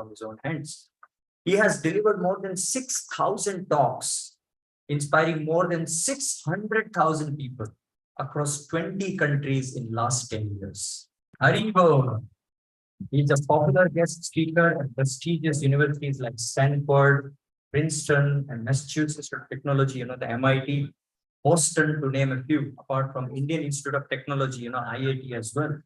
from his own hands. He has delivered more than 6,000 talks, inspiring more than 600,000 people across 20 countries in last 10 years. Haribo. He's a popular guest speaker at prestigious universities like Stanford, Princeton, and Massachusetts Institute of Technology, the MIT, Boston, to name a few, apart from Indian Institute of Technology, IIT as well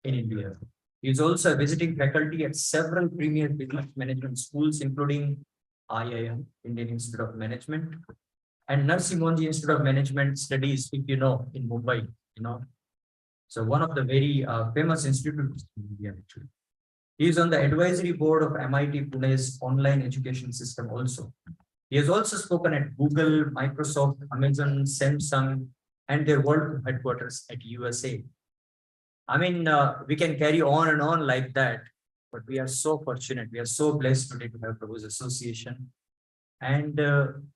in India. He is also a visiting faculty at several premier business management schools, including IIM, Indian Institute of Management, and Narsee Monjee Institute of Management Studies, if you know, in Mumbai, So one of the very famous institutes in India, actually. He is on the advisory board of MIT Pune's online education system also. He has also spoken at Google, Microsoft, Amazon, Samsung, and their world headquarters at USA. I mean, we can carry on and on like that, but we are so fortunate. We are so blessed today to have Prabhu's association. And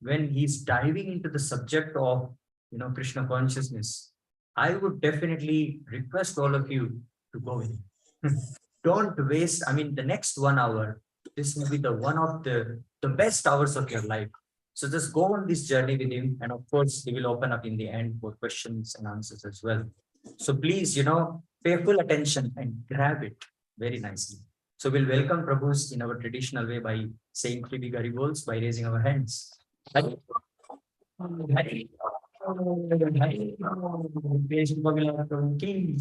when he's diving into the subject of, Krishna consciousness, I would definitely request all of you to go in. Don't waste, the next 1 hour, this will be the one of the best hours of your life. So just go on this journey with him. And of course, he will open up in the end for questions and answers as well. So please, pay full attention and grab it very nicely. So we'll welcome Prabhus in our traditional way by saying 3 big Haribols by raising our hands. Hari. Hari. Shubha Vilas Prabhuji.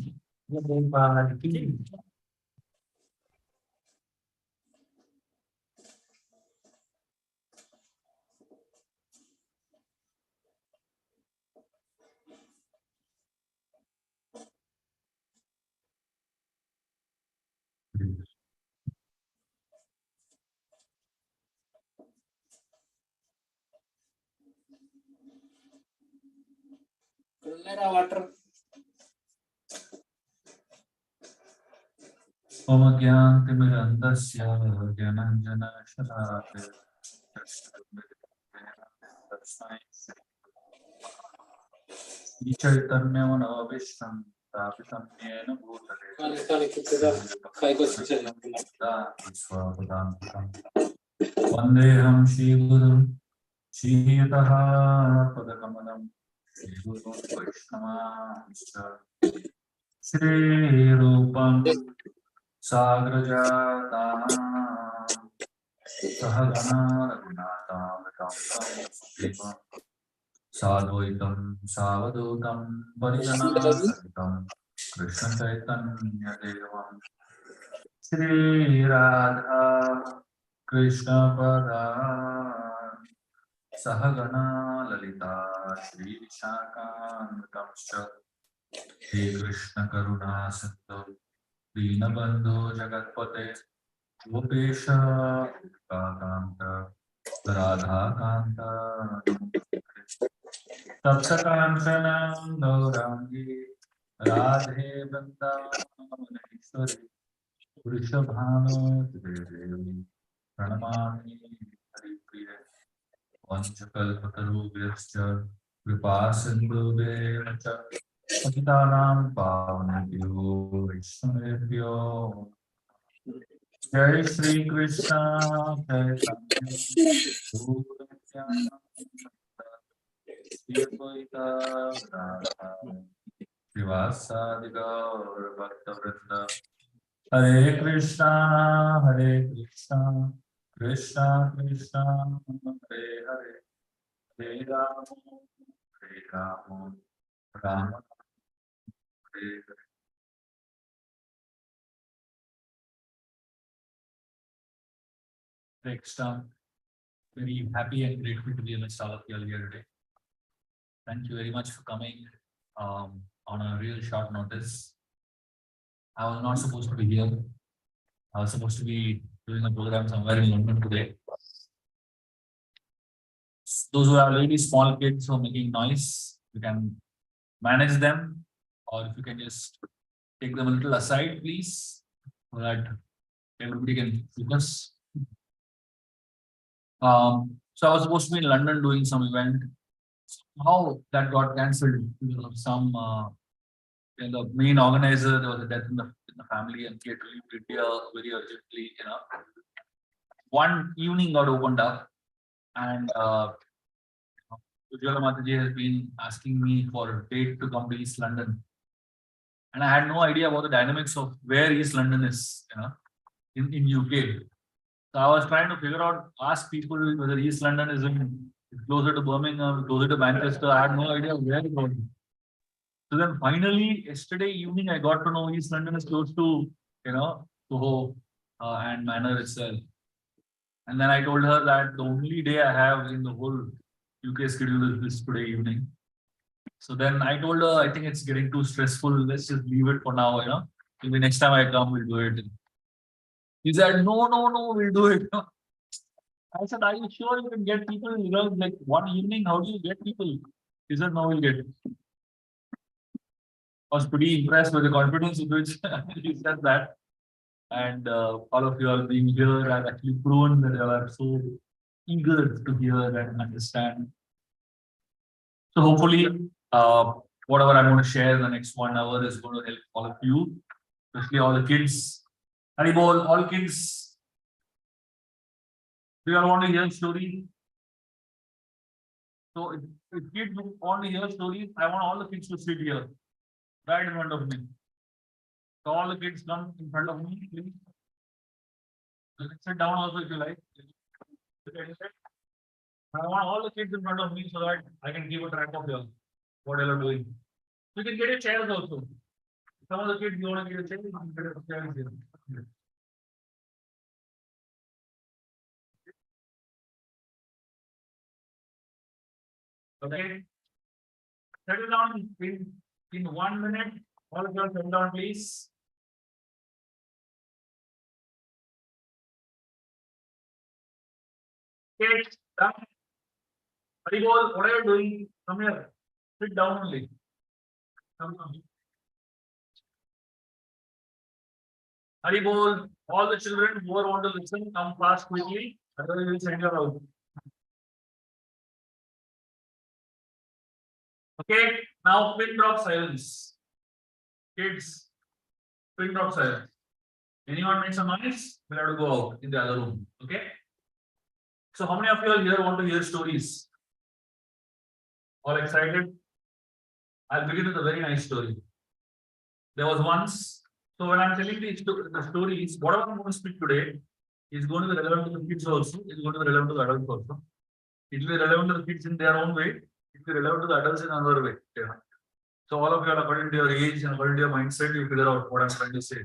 Water. Om Gyantimirandasya Gyananjana Shalakaya Shri Chaitanya Manavishram Tapitam Yena Bhutale Vandeham Shri Guru Shri Yataha Padakamalam Shri Guru Vaishnava Shri Rupam Sagrajata Sahagana Raghunatha Vitam Sadvaitam Savadutam Parijana Sahitam Krishna Chaitanya Devam Shri Radha Krishna Pada Sahagana Lalita Shri Vishakantam Shri Krishna Karuna Sindhu Dinabandhu Jagatpate Gopesha Kanta Radha Kanta Tapsakanchana Gaurangi Radhe Vrindavaneshwari Vrishabhanu Devi Pranamami Haripriya Vanchakalpatarubhyascha Kripasindhubhyacha Patitanam Pavanebhyo Vaishnavebhyo Jai Shri Krishna Chaitanya Shivadvaita Radha Srivasadi Gaur Bhaktavrinda Hare Krishna Krishna Krishna Hare Hare Hare Rama Rama Hare Hare. Next, very happy and grateful to be amidst all of you all here today. Thank you very much for coming on a real short notice. I was not supposed to be here. I was supposed to be doing a program somewhere in London today. Those who have really small kids who are making noise, you can manage them, or if you can just take them a little aside, please, so that everybody can focus. So I was supposed to be in London doing some event. How that got cancelled? Some the main organizer, there was a death in the family, and he had to leave India very urgently. one evening got opened up, and Ujjwala Mataji has been asking me for a date to come to East London. And I had no idea about the dynamics of where East London is, in UK. So I was trying to figure out, ask people whether East London is closer to Birmingham, closer to Manchester. I had no idea where it was. So then finally, yesterday evening, I got to know East London is close to, Soho and Manor itself. And then I told her that the only day I have in the whole UK schedule is this today evening. So then I told her, I think it's getting too stressful. Let's just leave it for now. Maybe next time I come, we'll do it. He said, no, no, no, we'll do it. I said, are you sure you can get people? Like one evening, how do you get people? He said, no, we'll get it. I was pretty impressed with the confidence with which he said that. And all of you all being here have actually proven that you are so eager to hear and understand. So hopefully, whatever I'm going to share in the next 1 hour is going to help all of you, especially all the kids. Haribol, all kids. Do you all want to hear stories? So if kids want to hear stories, I want all the kids to sit here, right in front of me. So all the kids come in front of me, please. You can sit down also if you like. I want all the kids in front of me so that I can keep a track of them, what they are doing. You can get your chairs also. Some of the kids you want to get a chair, you can get a chair here. Okay. Settle down in 1 minute. All of you settle down, please. Okay, done. Haribol, what are you doing? Come here. Sit down only. Come. Haribol, all the children who want to listen, come fast quickly. Otherwise, we'll send you out. Okay, now pin drop silence. Kids, pin drop silence. Anyone makes a noise, we'll have to go out in the other room. Okay. So, how many of you all here want to hear stories? All excited? I'll begin with a very nice story. There was once, so when I'm telling the stories, whatever I'm going to speak today is going to be relevant to the kids also, it's going to be relevant to the adults also. It will be relevant to the kids in their own way, it will be relevant to the adults in another way. Yeah. So all of you are according to your age and according to your mindset, you figure out what I'm trying to say.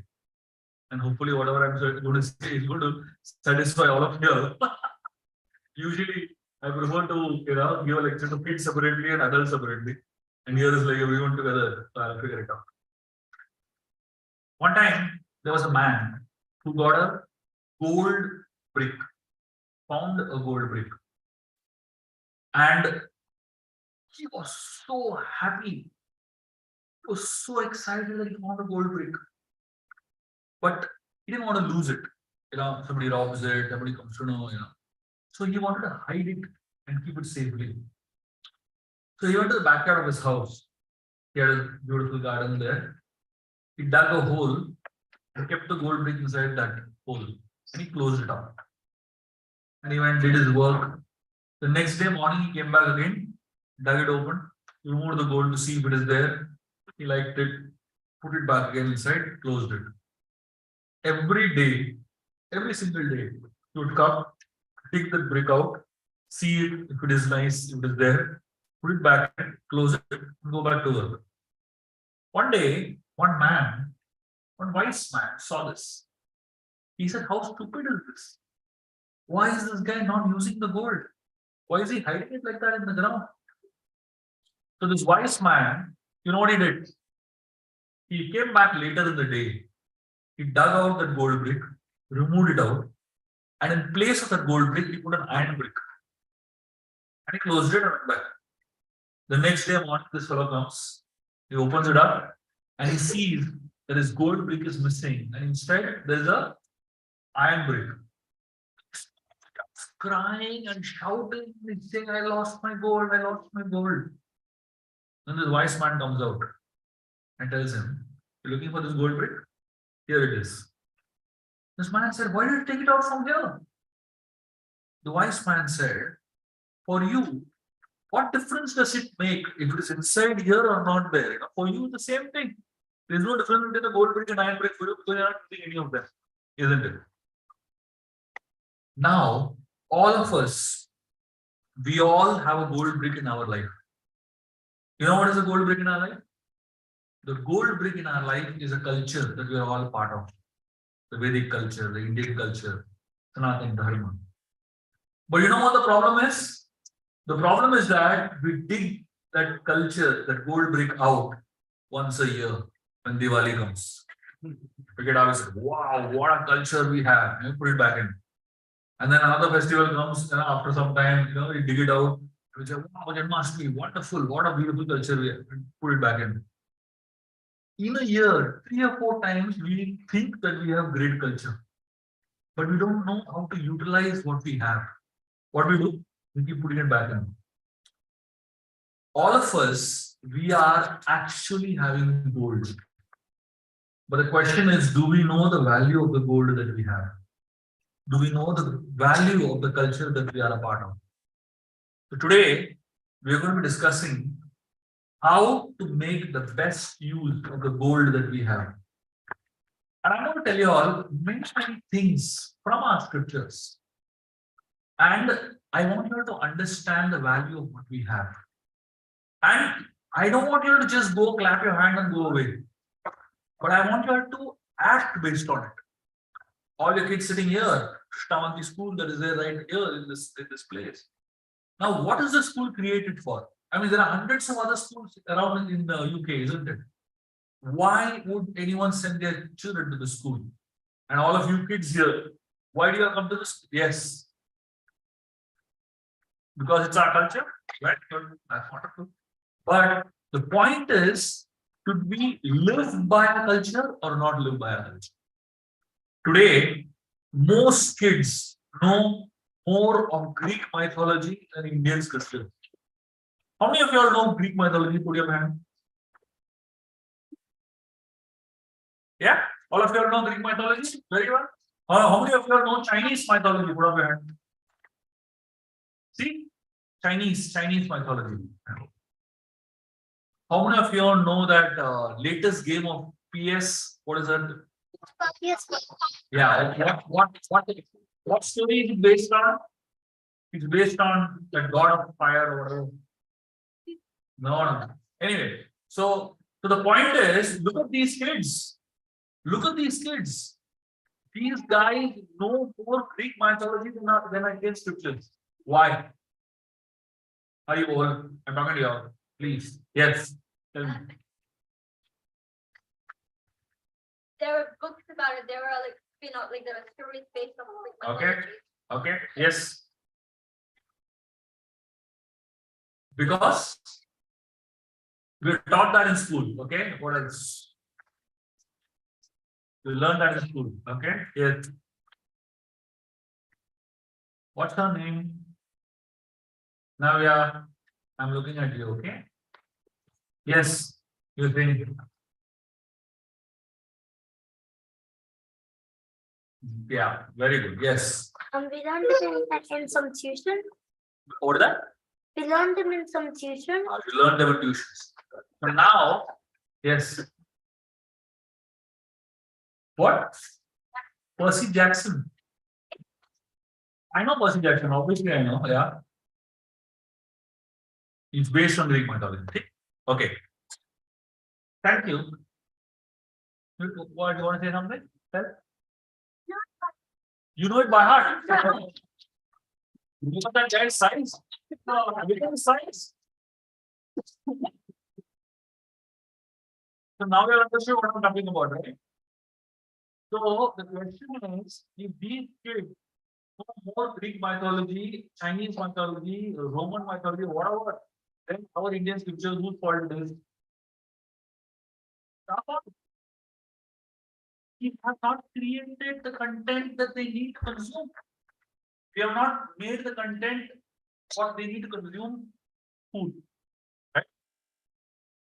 And hopefully whatever I'm going to say is going to satisfy all of you. Usually I prefer to give a lecture to kids separately and adults separately. And here is like everyone together. So I'll figure it out. One time there was a man who got a gold brick, found a gold brick. And he was so happy. He was so excited that he found a gold brick. But he didn't want to lose it. Somebody robs it, somebody comes to know, So he wanted to hide it and keep it safely. So he went to the backyard of his house. He had a beautiful garden there. He dug a hole and kept the gold brick inside that hole. And he closed it up. And he went and did his work. The next day morning, he came back again, dug it open, removed the gold to see if it is there. He liked it, put it back again inside, closed it. Every day, every single day, he would come, take the brick out, see it, if it is nice, if it is there, put it back, close it, and go back to work. One day, one wise man saw this. He said, how stupid is this? Why is this guy not using the gold? Why is he hiding it like that in the ground? So this wise man, you know what he did? He came back later in the day. He dug out that gold brick, removed it out, and in place of that gold brick, he put an iron brick. And he closed it and went back. The next day morning, this fellow comes, he opens it up, and he sees that his gold brick is missing. And instead, there's a iron brick. Crying and shouting, saying, I lost my gold, I lost my gold. Then this wise man comes out and tells him, you're looking for this gold brick? Here it is. This man said, why did you take it out from here? the wise man said, for you, what difference does it make if it is inside here or not there? You know, for you, the same thing. There's no difference between a gold brick and iron brick for you because you're not using any of them, isn't it? Now, all of us, we all have a gold brick in our life. You know what is a gold brick in our life? The gold brick in our life is a culture that we are all part of. The Vedic culture, the Indian culture, Sanatana Dharma. But you know what the problem is? The problem is that we dig that culture, that gold brick out once a year when Diwali comes. We get out and say, wow, what a culture we have. And we put it back in. And then another festival comes, and after some time, we dig it out. We say, wow, Janmashtami, wonderful, what a beautiful culture we have. And put it back in. In a year, 3 or 4 times, we think that we have great culture. But we don't know how to utilize what we have. What we do? We keep putting it back in. All of us, we are actually having gold. But the question is, do we know the value of the gold that we have? Do we know the value of the culture that we are a part of? So today, we are going to be discussing how to make the best use of the gold that we have. And I'm going to tell you all many things from our scriptures. And I want you to understand the value of what we have. And I don't want you to just go clap your hand and go away. But I want you to act based on it. All your kids sitting here, Shtavanti school that is there right here in this place. Now, what is the school created for? I mean, there are hundreds of other schools around in the UK, isn't it? Why would anyone send their children to the school? And all of you kids here, why do you come to this? Yes. Because it's our culture, right? That's wonderful. But the point is, should we live by our culture or not live by our culture? Today, most kids know more of Greek mythology than Indian scripture. How many of you all know Greek mythology? Put your hand. Yeah? All of you all know Greek mythology? Very well. How many of you all know Chinese mythology? Put up your hand. See? Chinese mythology. How many of you all know that latest game of PS? What is that? Yes. Yeah. What story is it based on? It's based on the god of fire or whatever. No. Anyway, so the point is, look at these kids. Look at these kids. These guys know more Greek mythology than Indian scriptures. Why? Are you all? I'm talking to you all. Please. Yes. Tell me. There were books about it. There were like there were stories based on Greek Okay. mythology. Okay. Yes. Because we taught that in school. Okay. What else? We learned that in school. Okay. Yes. What's her name? Navya, I'm looking at you. Okay. Yes. You think? Yeah. Very good. Yes. We learned them in some tuition. What is that? We learned them in some tuition. You learned about tuitions. So now, yes. What? Percy Jackson. I know Percy Jackson. Obviously, I know. Yeah. It's based on Greek mythology. Okay. Thank you. What do you want to say something? Tell. You know it by heart. Look at that guy's size. Look at his size. So now you understand what I'm talking about, right? So the question is, if these kids know more Greek mythology, Chinese mythology, Roman mythology, whatever, then our Indian scriptures whose fault it is? We have not created the content that they need to consume. We have not made the content what they need to consume food. Right?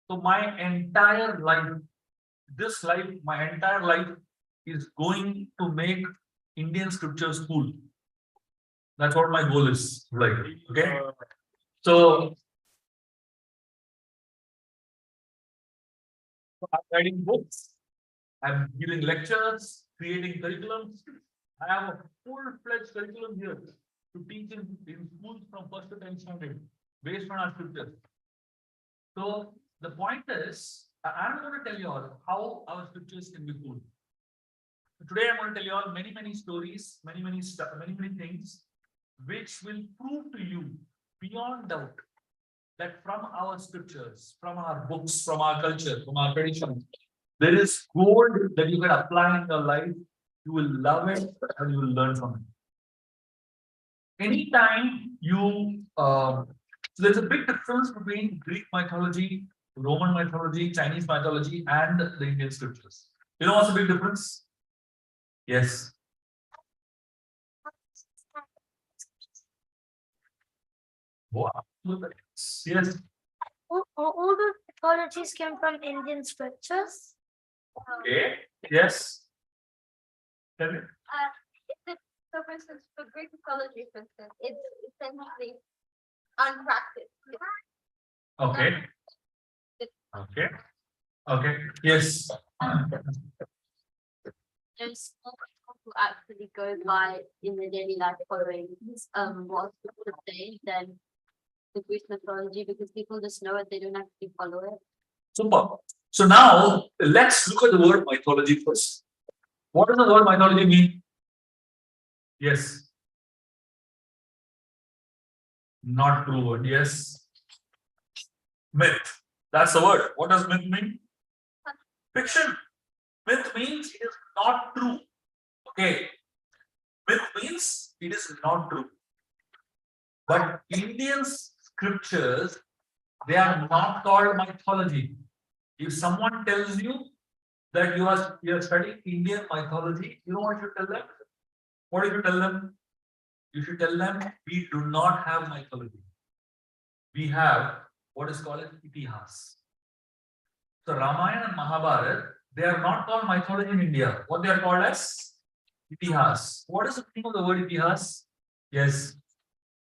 So my entire life, my entire life is going to make Indian scriptures cool. That's what my goal is. Like, okay. So I'm writing books, I'm giving lectures, creating curriculums. I have a full-fledged curriculum here to teach in schools from first to 10th standard based on our scriptures. So the point is, I'm going to tell you all how our scriptures can be cool. Today I'm going to tell you all many stories, many stuff, many things which will prove to you beyond doubt that from our scriptures, from our books, from our culture, from our tradition, there is gold that you can apply in your life. You will love it and you will learn from it. Anytime you, so there's a big difference between Greek mythology, Roman mythology, Chinese mythology, and the Indian scriptures. You know what's the big difference? Yes. Wow. Yes. All the mythologies came from Indian scriptures. Okay. Yes. Tell me. So for instance, for Greek mythology, for instance, it's essentially unpracticed. Okay. Okay. Okay. Yes. There's more people who actually go by in their daily life following what people say than the Greek mythology, because people just know it, they don't actually follow it. Super. So now let's look at the word mythology first. What does the word mythology mean? Yes. Not true word. Yes. Myth. That's the word. What does myth mean? Fiction. Myth means it is not true. Okay. Myth means it is not true. But Indian scriptures, they are not called mythology. If someone tells you that you are studying Indian mythology, you know what you tell them? What do you tell them? You should tell them we do not have mythology. We have what is called as itihas. So Ramayana and Mahabharata, they are not called mythology in India. What they are called as itihas. What is the meaning of the word itihas? Yes,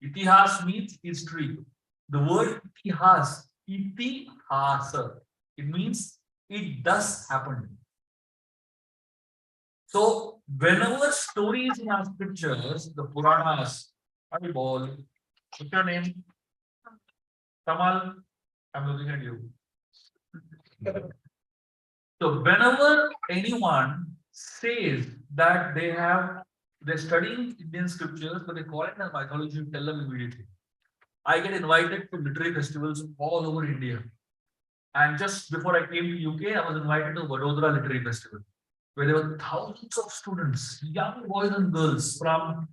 itihas means history. The word itihasa, it means it does happen. So whenever stories in our scriptures, the Puranas, Ball, what's your name? Kamal, I'm looking at you. So whenever anyone says that they're studying Indian scriptures, but they call it as mythology, you tell them immediately. I get invited to literary festivals all over India. And just before I came to UK, I was invited to Vadodara Literary Festival, where there were thousands of students, young boys and girls from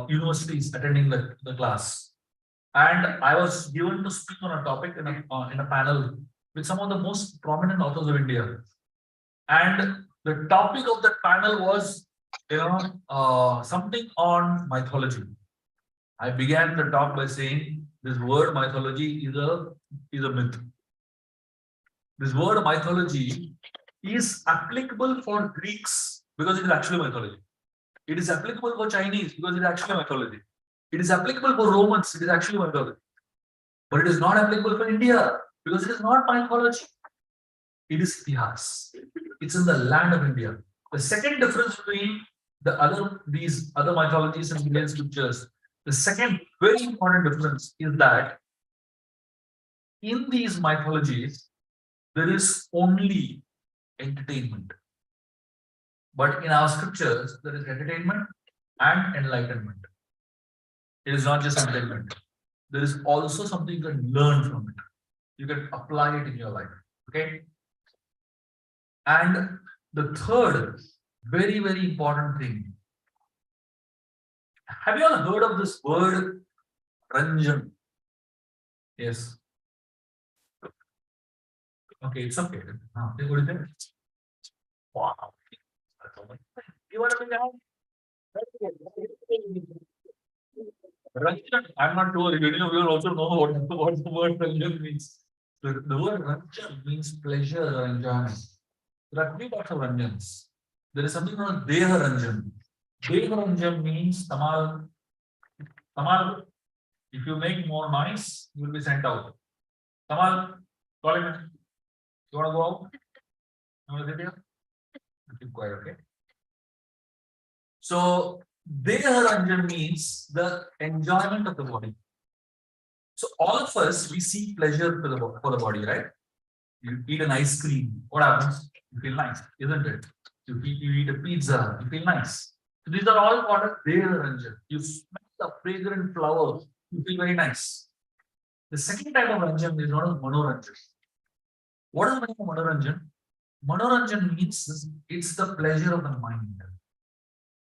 universities attending the class. And I was given to speak on a topic in a panel with some of the most prominent authors of India. And the topic of that panel was, something on mythology. I began the talk by saying this word mythology is a myth. This word mythology is applicable for Greeks because it is actually mythology. It is applicable for Chinese because it is actually mythology. It is applicable for Romans, it is actually mythology. But it is not applicable for India because it is not mythology. It is itihas. It's in the land of India. The second difference between these other mythologies and Indian scriptures, the second very important difference is that in these mythologies, there is only entertainment. But in our scriptures, there is entertainment and enlightenment. It is not just entertainment. There is also something you can learn from it. You can apply it in your life. Okay. And the third very important thing. Have you all heard of this word Ranjan? Yes. Okay, it's okay. What is it? Wow. You want to be down? Ranjan, I'm not sure if any of you also know what the word Ranjan means. The word Ranjan means pleasure or enjoyment. There are three types of Ranjans. There is something called Deha Ranjan. Deha Ranjan means, Tamal, Kamal, if you make more noise, you will be sent out. Kamal, call him. You want to go out? You want to sit here? Keep quiet, okay? So, Deharanjan means the enjoyment of the body. So, all of us, we seek pleasure for the body, right? You eat an ice cream, what happens? You feel nice, isn't it? You eat a pizza, you feel nice. So, these are all part of Deharanjan. You smell the fragrant flower, you feel very nice. The second type of Ranjan is known as Manoranjan. What is the meaning of Manoranjan? Manoranjan means it's the pleasure of the mind.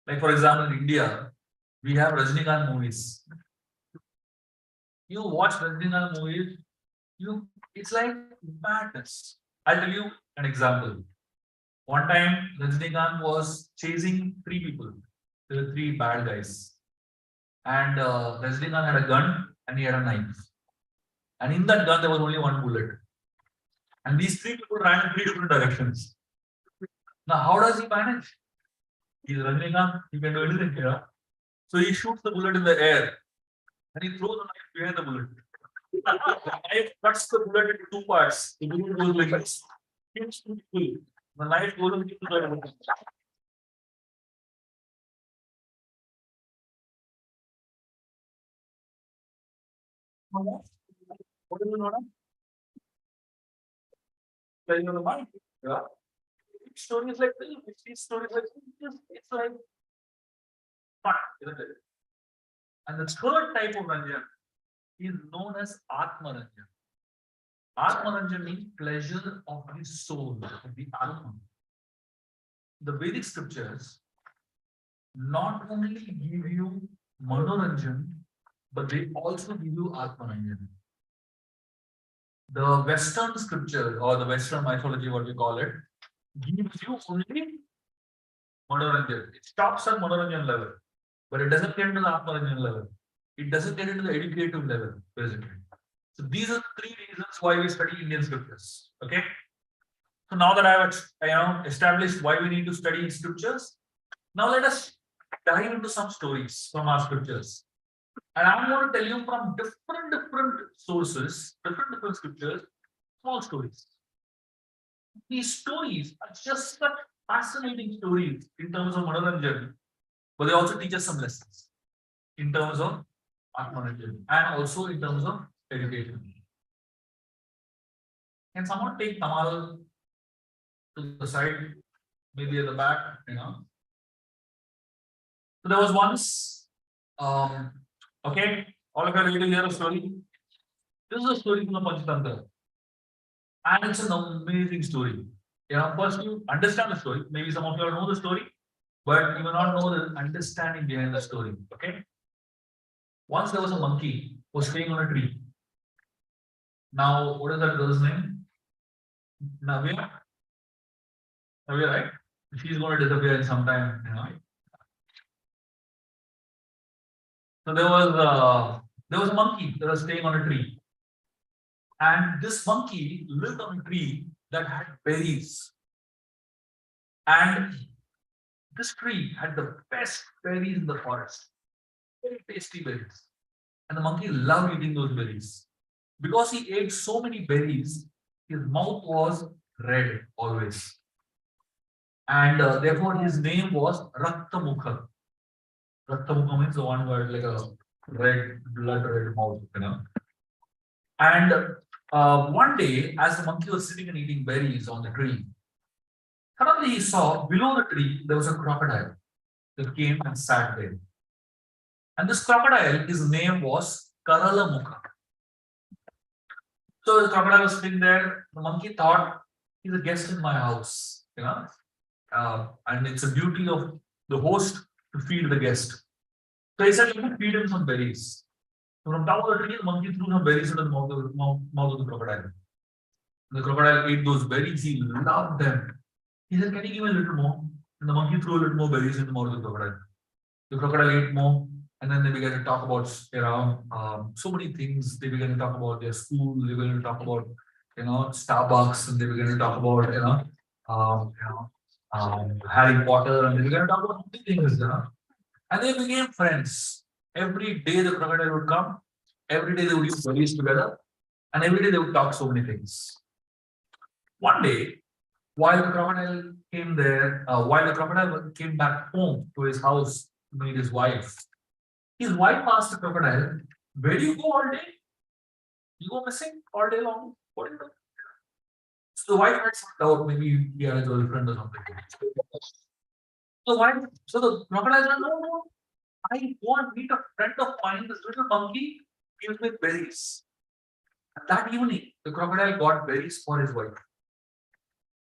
Like for example, in India, we have Rajnikant movies. You watch Rajnikant movies, it's like madness. I'll tell you an example. One time, Rajnikant was chasing three people. There were three bad guys. And Rajnikant had a gun and he had a knife. And in that gun, there was only one bullet. And these three people ran in three different directions. Now, how does he manage? He's running up, he can do anything here. So he shoots the bullet in the air and he throws the knife behind the bullet. The knife cuts the bullet into two parts. The bullet goes like this. The knife goes into the bullet. What do you know? Playing on the mind. Yeah. Stories like this, these stories like this, it's like fun, isn't it? And the third type of Ranjan is known as Atmaranjan. Atmaranjan means pleasure of the soul, of the Atma. The Vedic scriptures not only give you Manoranjan, but they also give you Atmaranjan. The Western scripture or the Western mythology, what we call it, gives you only Manoranjan. It stops at Manoranjan level, but it doesn't get into the Atmaranjan level. It doesn't get into the educative level, basically. So these are the three reasons why we study Indian scriptures. Okay. So now that I have established why we need to study scriptures, now let us dive into some stories from our scriptures. And I'm going to tell you from different sources, different scriptures, small stories. These stories are just such fascinating stories in terms of Manoranjan, but they also teach us some lessons in terms of Atmaranjan and also in terms of education. Can someone take Kamal to the side, maybe at the back, So there was once, okay, all of you are ready to hear a story. This is a story from the Panchatantra. And it's an amazing story. First you understand the story. Maybe some of you all know the story, but you may not know the understanding behind the story. Okay. Once there was a monkey who was staying on a tree. Now, what is that girl's name? Navya. Navya, right? She's going to disappear in some time. So there was a monkey that was staying on a tree. And this monkey lived on a tree that had berries. And this tree had the best berries in the forest. Very tasty berries. And the monkey loved eating those berries. Because he ate so many berries, his mouth was red always. And therefore his name was Raktamukha. Raktamukha means the one word like a red, blood red mouth, And one day, as the monkey was sitting and eating berries on the tree, suddenly he saw below the tree there was a crocodile that came and sat there. And this crocodile, his name was Karalamukha. So the crocodile was sitting there. The monkey thought, he's a guest in my house, and it's a duty of the host to feed the guest. So he said, let me feed him some berries. So from top of the tree, the monkey threw some berries into the mouth of the crocodile. The crocodile ate those berries. He loved them. He said, can you give me a little more? And the monkey threw a little more berries in the mouth of the crocodile. The crocodile ate more. And then they began to talk about so many things. They began to talk about their school. They began to talk about Starbucks, and they began to talk about Harry Potter, and they began to talk about many things. And they became friends. Every day the crocodile would come, every day they would eat berries together, and every day they would talk so many things. One day, while the crocodile came there, while the crocodile came back home to his house to meet his wife asked the crocodile, "Where do you go all day? You go missing all day long. What do you do?" So the wife had some doubt, maybe he had a girlfriend or something. So the crocodile said, "No, no, I go and meet a friend of mine, this little monkey gives me berries." And that evening, the crocodile got berries for his wife.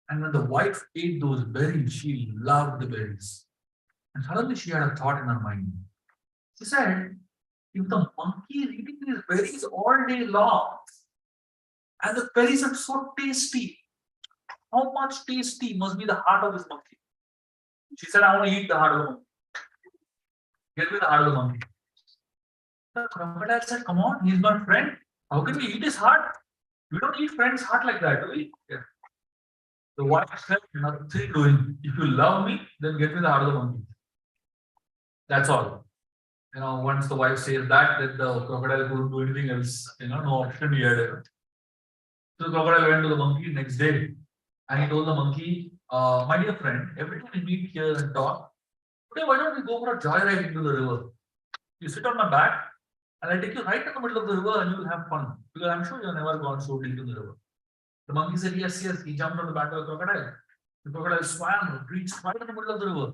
And when the wife ate those berries, she loved the berries. And suddenly she had a thought in her mind. She said, if the monkey is eating these berries all day long, and the berries are so tasty, how much tasty must be the heart of this monkey? She said, "I want to eat the heart of the monkey. Get me the heart of the monkey." The crocodile said, "Come on, he's my friend. How can we eat his heart? We don't eat friend's heart like that, do we?" Yeah. The wife said, "Nothing doing. If you love me, then get me the heart of the monkey." That's all. Once the wife says that, then the crocodile couldn't do anything else. No option he had. So the crocodile went to the monkey next day and he told the monkey, "My dear friend, every time we meet here and talk, today why don't we go for a joyride into the river? You sit on my back and I'll take you right in the middle of the river and you'll have fun. Because I'm sure you've never gone so deep in the river." The monkey said, "Yes, yes." He jumped on the back of the crocodile. The crocodile swam, reached right in the middle of the river.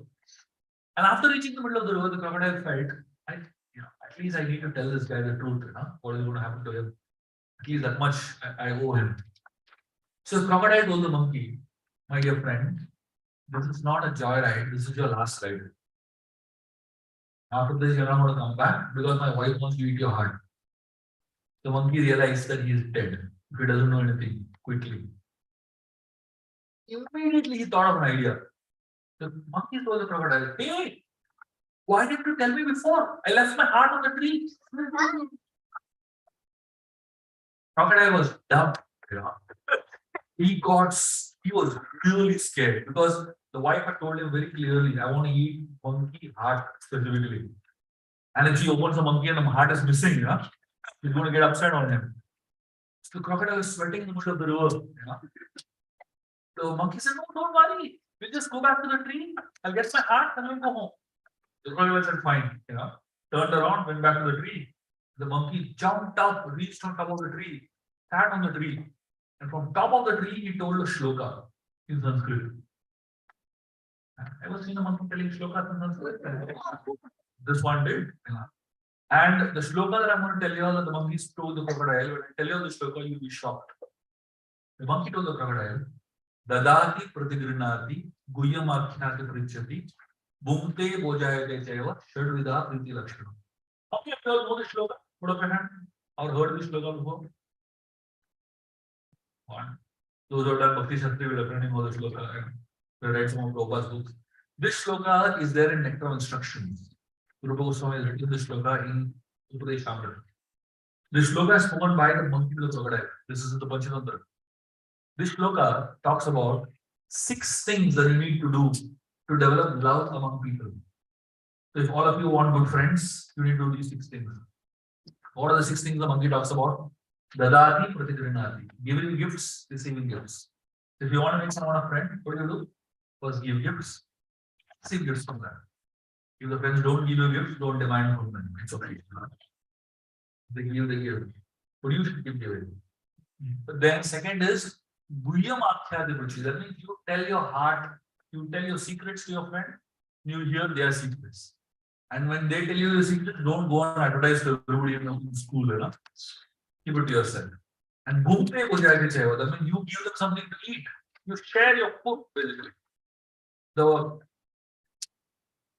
And after reaching the middle of the river, the crocodile felt, at least I need to tell this guy the truth, what is going to happen to him. At least that much I owe him. So the crocodile told the monkey, "My dear friend, this is not a joyride, this is your last ride. After this, you're not going to come back because my wife wants to eat your heart." The monkey realized that he is dead if he doesn't know anything quickly. Immediately he thought of an idea. The monkey told the crocodile, "Hey, why didn't you tell me before? I left my heart on the tree." Crocodile was dumb. He was really scared because the wife had told him very clearly, "I want to eat monkey heart specifically. And if she opens the monkey and the heart is missing, he's going to get upset on him." So the crocodile is sweating in the middle of the river. The monkey said, "No, don't worry. We'll just go back to the tree. I'll get my heart and we'll go home." The crocodile said, "Fine." Turned around, went back to the tree. The monkey jumped up, reached on top of the tree, sat on the tree. And from top of the tree, he told a shloka in Sanskrit. Ever seen a monkey telling shlokas in Sanskrit? This one did. And the shloka that I'm going to tell you, that the monkeys told the crocodile, when I tell you the shloka, you'll be shocked. The monkey told the crocodile, "Dadati pratigrinati guyamakhyati prichati bhumte bojayate chaiva shadvida priti lakshana." How many of you all know this shloka? Put up your hand. Or heard this shloka before? One. Those who have done Bhakti Shastri will definitely know this shloka and will read some of Prabhupada's books. This shloka is there in Nectar of Instructions. Rupa Goswami has written this shloka in Upadesh Amrit. This shloka is spoken by the monkey to the crocodile. This is the Panchatantra. This shloka talks about 6 things that you need to do to develop love among people. So if all of you want good friends, you need to do these 6 things. What are the 6 things the monkey talks about? Dadati pratigrinati. Giving gifts, receiving gifts. If you want to make someone a friend, what do? First give gifts. Receive gifts from them. If the friends don't give you gifts, don't demand from them. It's okay. They give. But you should keep giving. But then second is Guhyam Akhyati Ruchi. That means you tell your heart, you tell your secrets to your friend, you hear their secrets. And when they tell you the secret, don't go and advertise to everybody in school. Keep it to yourself. And Bhumte Bojayate Chaiva. That means you give them something to eat. You share your food, basically.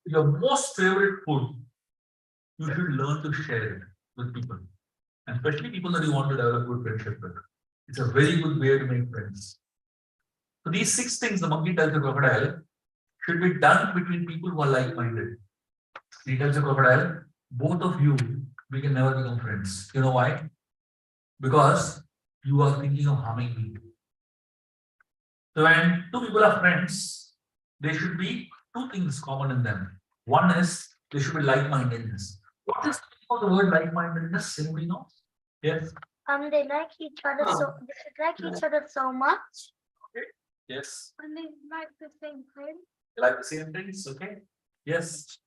Your most favorite food, you should learn to share it with people. And especially people that you want to develop good friendship with. It's a very good way to make friends. So these 6 things the monkey tells the crocodile should be done between people who are like-minded. He tells the crocodile, both of you, we can never become friends. You know why? Because you are thinking of harming me. So when 2 people are friends, there should be 2 things common in them. One is there should be like-mindedness. What is of the word like-mindedness? Anybody know? Yes. They like each other they like each other so much. Yes. And they like the same thing. They like the same things. Okay. Yes.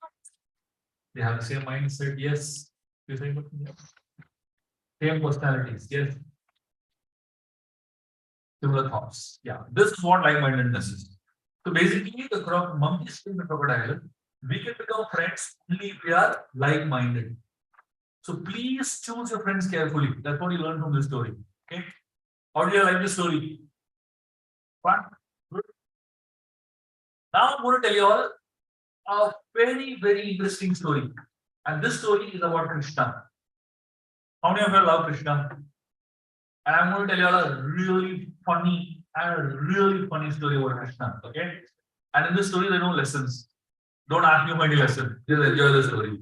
They have the same mindset. Yes. You say what? Same personalities. Yes. Similar thoughts. Yeah. This is what like-mindedness is. So basically, the monkey and the crocodile, we can become friends only if we are like-minded. So please choose your friends carefully. That's what you learn from this story. Okay. How do you like this story? Fun? Good. Now I'm going to tell you all a very, very interesting story. And this story is about Krishna. How many of you love Krishna? And I'm going to tell you all a really funny story about Krishna. Okay. And in this story, there are no lessons. Don't ask me for any lesson. Just enjoy the story.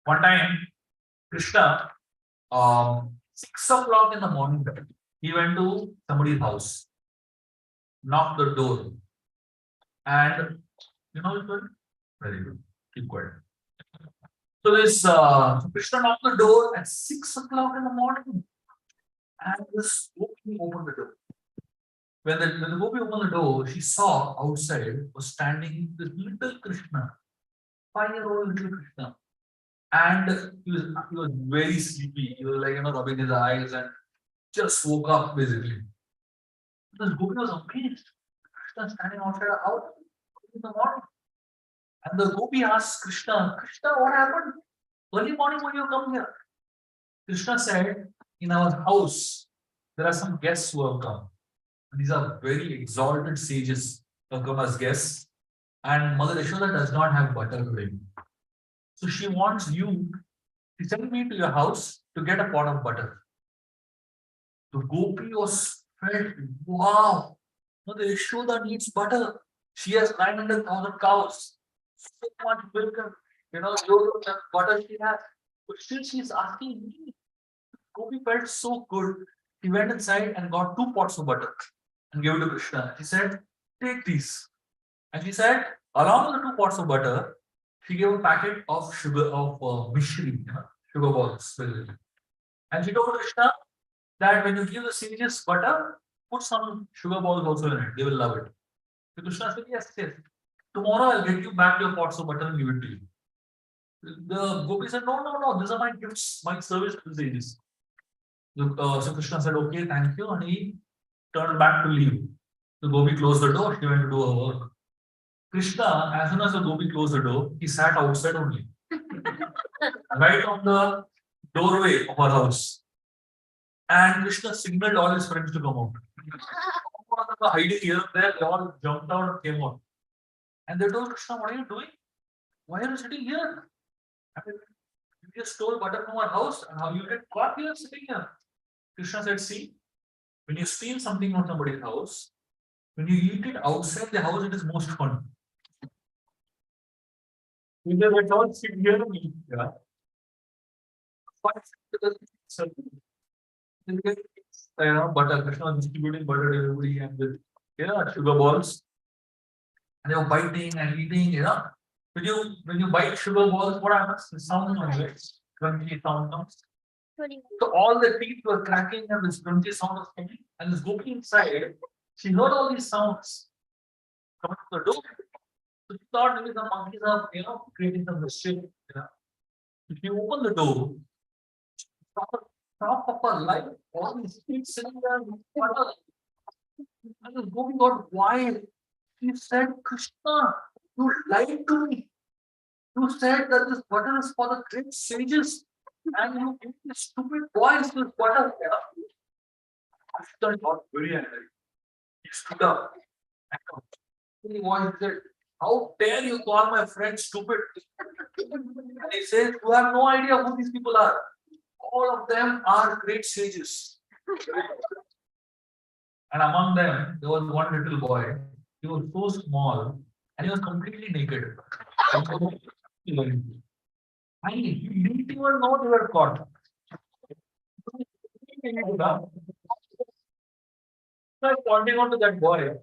One time, Krishna, 6 o'clock in the morning, he went to somebody's house, knocked the door, and you know the story? Very good. Keep quiet. So this Krishna knocked the door at 6 o'clock in the morning, and this gopi opened the door. When the gopi opened the door, she saw outside was standing this little Krishna, 5-year-old little Krishna. And he was very sleepy. He was like, rubbing his eyes and just woke up basically. This gopi was amazed. Krishna standing outside her house in the morning. And the gopi asked Krishna, Krishna, what happened? Early morning when you come here? Krishna said, in our house, there are some guests who have come. These are very exalted sages who have come as guests. And Mother Yashoda does not have butter today. So she wants you to send me to your house to get a pot of butter. The gopi was felt, wow, Mother Yashoda needs butter. She has 900,000 cows. So much milk and yogurt and butter she has. But still she's asking me. Gopi felt so good. He went inside and got 2 pots of butter and gave it to Krishna. He said, take these. And she said, along with the 2 pots of butter, she gave a packet of sugar of mishri, sugar balls. Basically. And she told Krishna that when you give the sages butter, put some sugar balls also in it. They will love it. So Krishna said, yes, yes. Tomorrow I'll get you back your pots of butter and give it to you. The gopi said, no, no, no, these are my gifts, my service to the sages. So Krishna said, okay, thank you. And he turned back to leave. The gopi closed the door. She went to do her work. Krishna, as soon as the gopi closed the door, he sat outside only, right on the doorway of her house. And Krishna signaled all his friends to come out. Hiding here and there, they all jumped out and came out. And they told Krishna, what are you doing? Why are you sitting here? I mean, you just stole butter from our house, and how you get caught here sitting here? Krishna said, see, when you steal something from somebody's house, when you eat it outside the house, it is most fun. Let's all sit here and eat. Yeah. Butter. Krishna was distributing butter to everybody and with sugar balls. And they were biting and eating, When you bite sugar balls, what happens? The sound comes, right? Crunchy sound comes. So all the teeth were cracking and this crunchy sound was coming. And this gopi inside, she heard all these sounds coming to the door. So she thought maybe the monkeys are, creating some mischief, If you open the door, top of her life, all these kids sitting there with butter. And the gopi got wild. She said, Krishna, you lied to me. You said that this butter is for the great sages, and you give these stupid boys this butter. Krishna got very angry. He stood up and he said, how dare you call my friend stupid? And he says, you have no idea who these people are. All of them are great sages. And among them, there was one little boy. He was so small and he was completely naked. And he didn't even know they were caught. So I pointing out to that boy.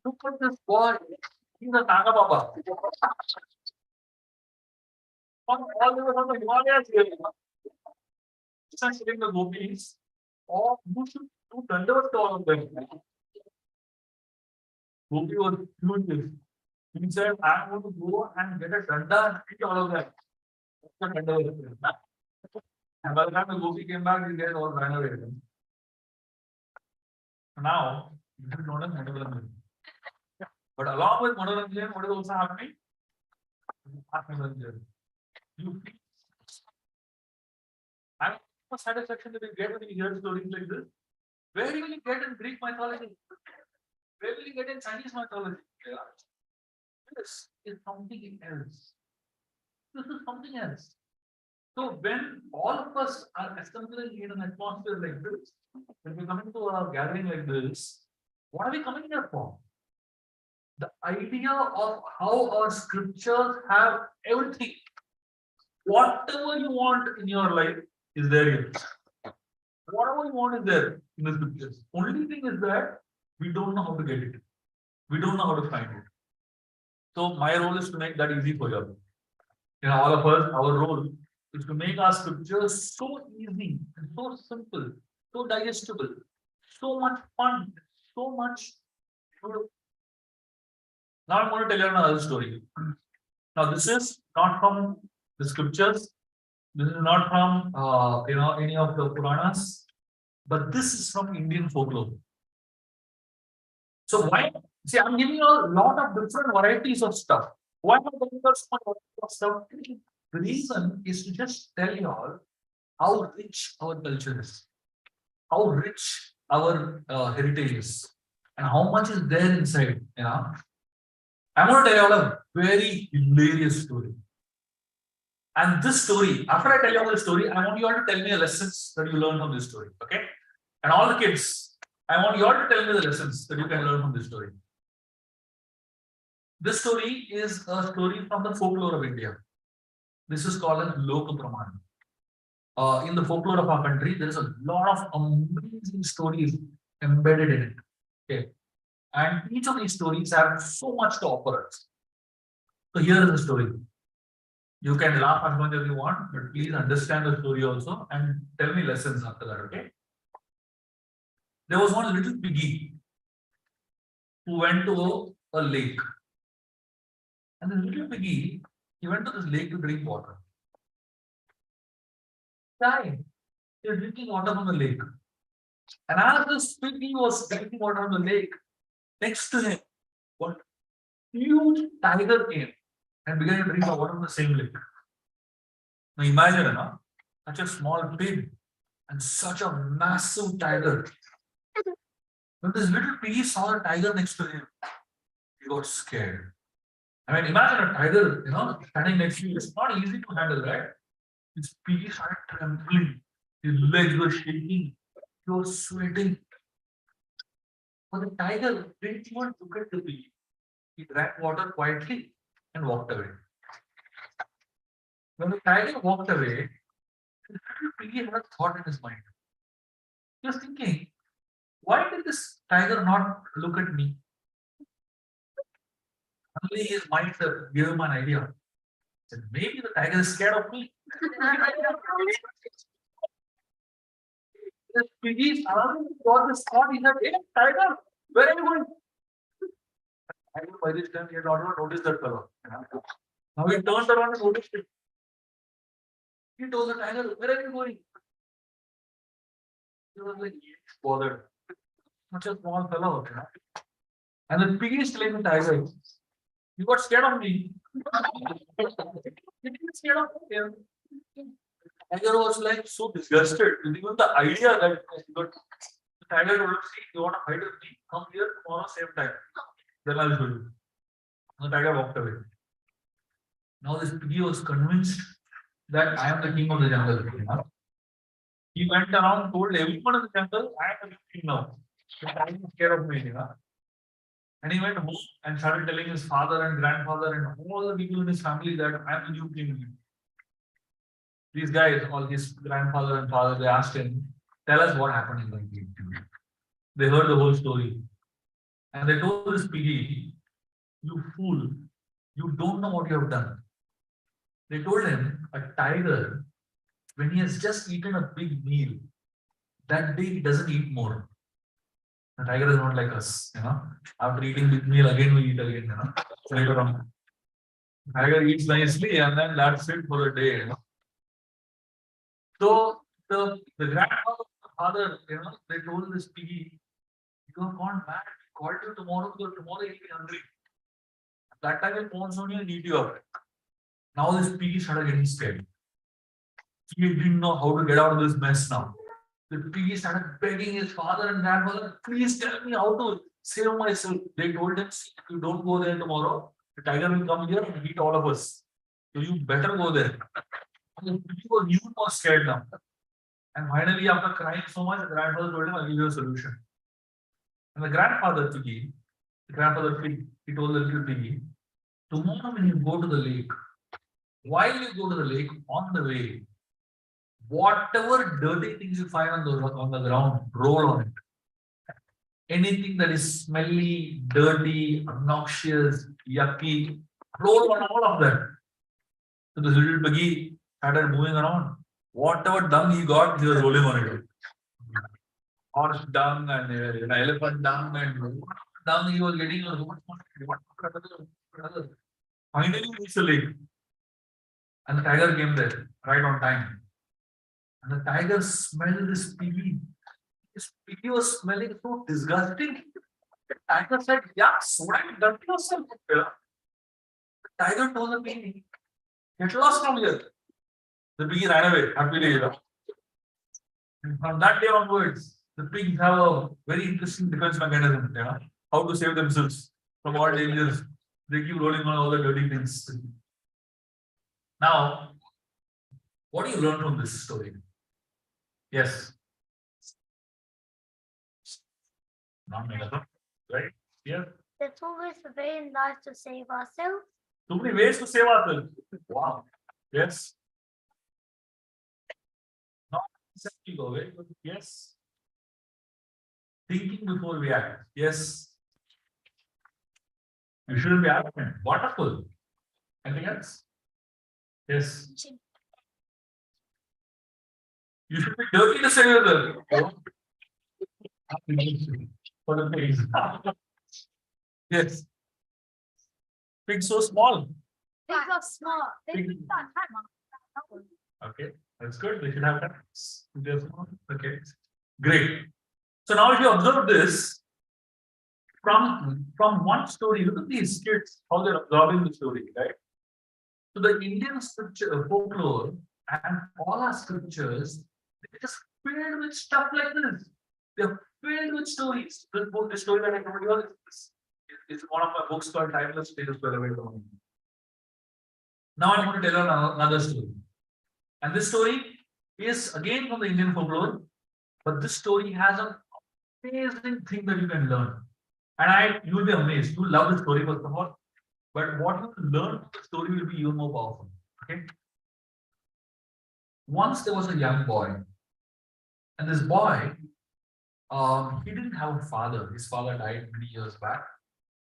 Look at this boy. He's a Naga Baba. All the way from the Himalayas here. Just sitting the gopis, or you should do dandavat to all of them. Gopi was furious. He said, I'm going to go and get a danda and beat all of them. That's the dandavat. And by the time the gopi came back, these guys all ran away. Now, this is known as Manoranjan. But along with Manoranjan, what is also happening? Manoranjan. You feel I'm so satisfaction that you get when you hear stories like this. Where will you get in Greek mythology? Where will you get in Chinese mythology? This is something else. This is something else. So when all of us are assembling in an atmosphere like this, when we come into a gathering like this, what are we coming here for? The idea of how our scriptures have everything. Whatever you want in your life is there here. Whatever you want is there in the scriptures. Only thing is that we don't know how to get it. We don't know how to find it. So my role is to make that easy for you. All of us, our role is to make our scriptures so easy and so simple, so digestible, so much fun, so much good. Now I'm going to tell you another story. Now this is not from the scriptures. This is not from any of the Puranas, but this is from Indian folklore. So why? See, I'm giving you a lot of different varieties of stuff. Why am I giving you so much variety of stuff? The reason is to just tell you all how rich our culture is, how rich our heritage is, and how much is there inside. I'm going to tell you all a very hilarious story. And this story, after I tell you all the story, I want you all to tell me the lessons that you learn from this story. Okay? And all the kids, I want you all to tell me the lessons that you can learn from this story. This story is a story from the folklore of India. This is called as Loka Praman. In the folklore of our country, there is a lot of amazing stories embedded in it. Okay. And each of these stories have so much to offer us. So here is the story. You can laugh as much as you want, but please understand the story also and tell me lessons after that, okay? There was one little piggy who went to a lake. And this little piggy, he went to this lake to drink water. Time. He was drinking water from the lake. And as this piggy was drinking water from the lake, next to him, one huge tiger came and began to drink water from the same lake. Now imagine, such a small pig and such a massive tiger. When this little piggy saw a tiger next to him, he got scared. I mean, imagine a tiger, standing next to you. It's not easy to handle, right? His piggy started trembling. His legs were shaking. He was sweating. But the tiger didn't even look at the piggy. He drank water quietly and walked away. When the tiger walked away, the little piggy had a thought in his mind. He was thinking, why did this tiger not look at me? Only his mind gave him an idea. He said, maybe the tiger is scared of me. The piggy suddenly got this thought. He said, hey, tiger, where are you going? Tiger, by this time, he had not even noticed that fellow. Now he turned around and noticed it. He told the tiger, where are you going? He was like, bothered. Such a small fellow. And the piggy is telling the tiger, you got scared of me. You didn't scared of him. Tiger was like so disgusted with even the idea that the tiger told him, see, you want to hide with me? Come here tomorrow, same time. Then I'll show you. The tiger walked away. Now this piggy was convinced that I am the king of the jungle. He went around, told everyone in the jungle, I am the king now. The tiger is scared of me. And he went home and started telling his father and grandfather and all the people in his family that I am the new king. These guys, all his grandfather and father, they asked him, tell us what happened in the game. They heard the whole story. And they told this piggy, you fool, you don't know what you have done. They told him a tiger, when he has just eaten a big meal, that day he doesn't eat more. The tiger is not like us, After eating big meal, again we eat again, Later on. Tiger eats nicely and then that's it for the day, So the grandfather, father, they told this piggy, you have gone mad. Called you tomorrow because tomorrow you'll be hungry. That time it wants on you and eat you up. Now this piggy started getting scared. He didn't know how to get out of this mess now. The piggy started begging his father and grandmother, please tell me how to save myself. They told him, if you don't go there tomorrow, the tiger will come here and eat all of us. So you better go there. And the piggy was even more scared now. And finally, after crying so much, the grandfather told him, I'll give you a solution. And the grandfather piggy, he told the little piggy, tomorrow when you go to the lake, while you go to the lake, on the way, whatever dirty things you find on the ground, roll on it. Anything that is smelly, dirty, obnoxious, yucky, roll on all of that. So this little piggy started moving around. Whatever dung he got, he was rolling on it. Horse dung and elephant dung and dung he was getting. Finally, he reached the lake. And the tiger came there right on time. And the tiger smelled this piggy. This piggy was smelling so disgusting. The tiger said, yeah, soda dirty yourself. The tiger told the piggy, get lost from here. The piggy ran away happily. And from that day onwards, the pigs have a very interesting defense mechanism, how to save themselves from all dangers. They keep rolling on all the dirty things. Now, what do you learn from this story? Yes. Not Megha, right? Yeah. There's always a way in life to save ourselves. Too many ways to save ourselves. Wow. Yes. Not exactly go away, but yes. Thinking before we act. Yes. You shouldn't be arrogant. Wonderful. Anything else? Yes. You should be dirty to save yourself. For the pigs. Yes. Pigs so small. Pigs are smart. They Pigs- think that hammer. Okay, that's good. They should have that. They're small. Okay, great. So now if you observe this from one story, look at these kids, how they're absorbing the story, right? So the Indian scripture, folklore and all our scriptures, they're just filled with stuff like this. They're filled with stories. This book, this story that I told you is one of my books called Timeless Status Relevant. Now I'm going to tell you another story. And this story is again from the Indian folklore, but this story has an amazing thing that you can learn. And you will be amazed. You love the story first of all, but what you learn from the story will be even more powerful. Okay. Once there was a young boy, and this boy, he didn't have a father. His father died many years back.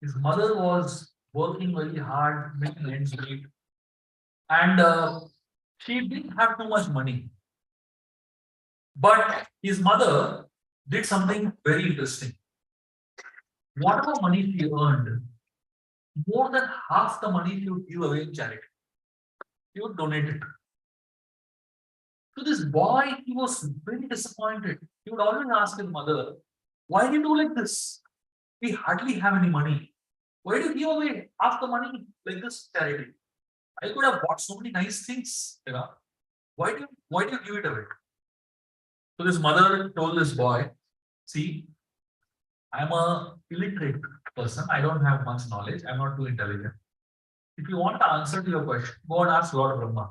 His mother was working very hard, making ends meet, and she didn't have too much money. But his mother did something very interesting. Whatever money she earned, more than half the money she would give away in charity. He would donate it. So this boy, he was very disappointed. He would always ask his mother, why do you do like this? We hardly have any money. Why do you give away half the money like this charity? I could have bought so many nice things, Why do you give it away? So this mother told this boy, see, I'm a illiterate person. I don't have much knowledge. I'm not too intelligent. If you want the answer to your question, go and ask Lord Brahma.